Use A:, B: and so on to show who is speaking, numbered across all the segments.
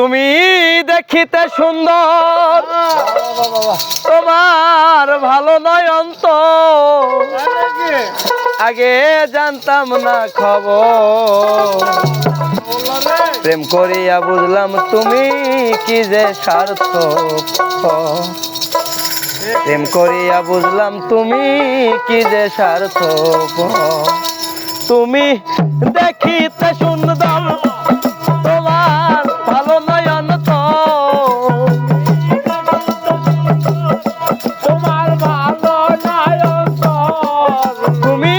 A: তুমি দেখিতে সুন্দর, তোমার ভালো নয় অন্তর। আগে জানতাম না খবর, প্রেম করিয়া বুঝলাম তুমি কি যে স্বার্থ। প্রেম করিয়া বুঝলাম তুমি কি যে স্বার্থ। তুমি দেখিতে সুন্দর, তোমার ভালো নয় অন্তর। তোমার ভালো নয় অন্তর। তুমি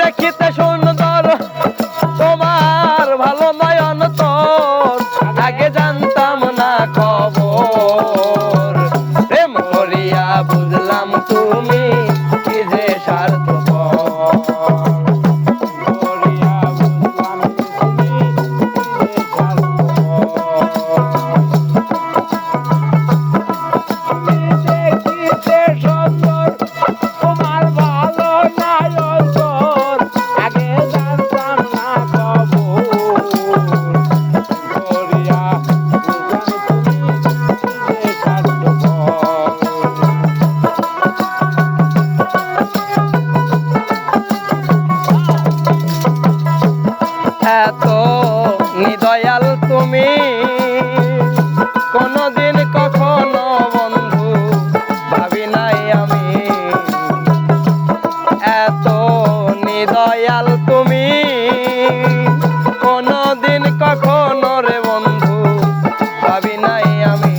A: দেখিতে সুন্দর, তোমার ভালো নয় অন্তর। আগে জানতাম না খবর, প্রেম করিয়া বুঝলাম তুমি কি যে স্বার্থপর। এত নিদয়াল তুমি কোনদিন কখনো বন্ধু ভাবি নাই আমি। এত নিদয়াল তুমি কোনদিন কখনো রে বন্ধু ভাবি নাই আমি।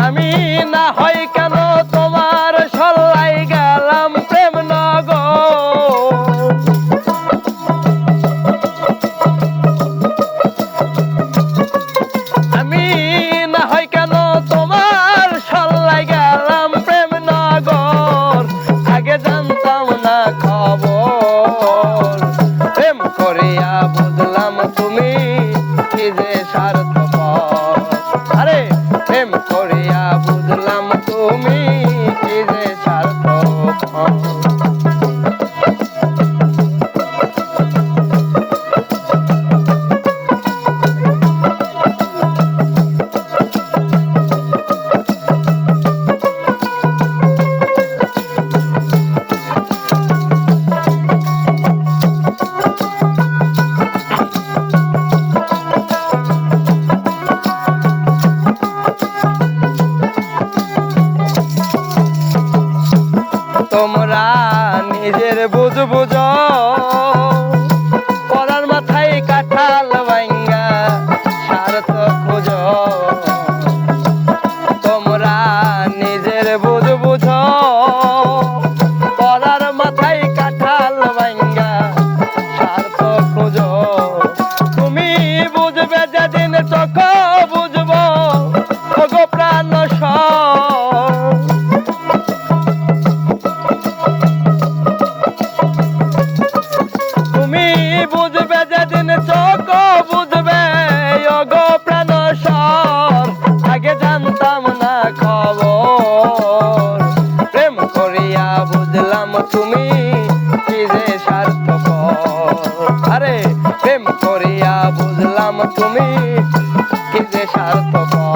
A: আমি না হয় কেন তোমার সল্লাই গেলাম প্রেম নগর। আমি না হয় কেন তোমার সল্লাই গেলাম প্রেম নগর। আগে জানতাম না খবর, প্রেম করিয়া বুঝলাম তুমি কি যে স্বার্থপর। আরে প্রেম করিয়া বুঝলাম তুমি কি যে স্বার্থপর। তোমরা নিজের বুঝ বুঝ, পরার মাথায় কাঁঠাল ভাঙ্গা স্বার্থ খুঁজ। তোমরা নিজের বুঝ বুঝ, পরার মাথায় কাঁঠাল ভাঙ্গা স্বার্থ খুঁজ। তুমি বুঝবে যেদিন চোখ বুঝব ওগো প্রাণ সব। তুমি বুঝবে যেদিন চোখ বুঝবে ওগো প্রাণ সব। আগে জানতাম না খবর, প্রেম করিয়া বুঝলাম তুমি কি যে স্বার্থপর। আরে প্রেম করিয়া বুঝলাম তুমি কি যে স্বার্থপর।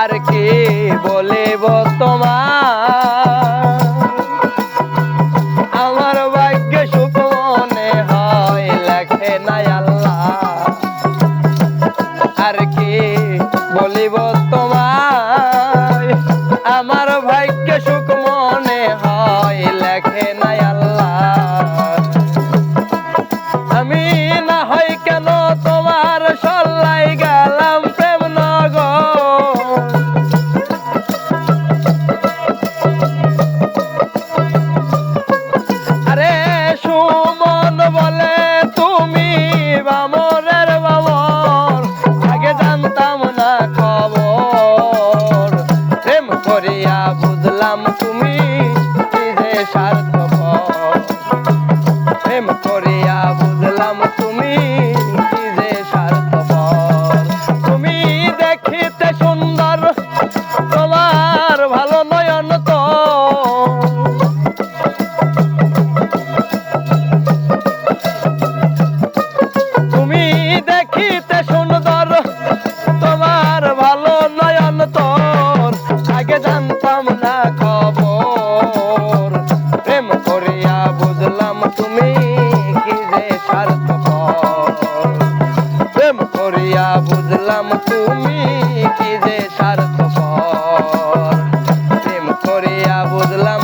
A: আর কি বলিব তোমার, আমার ভাগ্য সুখ মনে হয় লেখে নাই আল্লাহ। আর কি বলিব তোমার, আমার ভাগ্য সুখ মনে হয় লেখে নাই আল্লাহ। আমি না হয় কেন তোমার সল্লাই গেলাম প্রেম নগর। আরে সুমন বলে তুমি বামরের বামর। আগে জানতাম না খবর, প্রেম করিয়া বুঝলাম তুমি কি যে স্বার্থ। প্রেম করিয়া বুঝলাম তুমি কি যে স্বার্থপর। তুমি দেখিতে সুন্দর তোমার ভালো নয়ন তো, তুমি দেখিতে সুন্দর তোমার ভালো নয়ন তোর, আগে জানতাম না খবর। প্রেম করিয়া বুঝলাম তুমি কি যে স্বার্থপর। প্রেম করিয়া বুঝলাম তুমি কি যে স্বার্থপর। প্রেম করিয়া বুঝলাম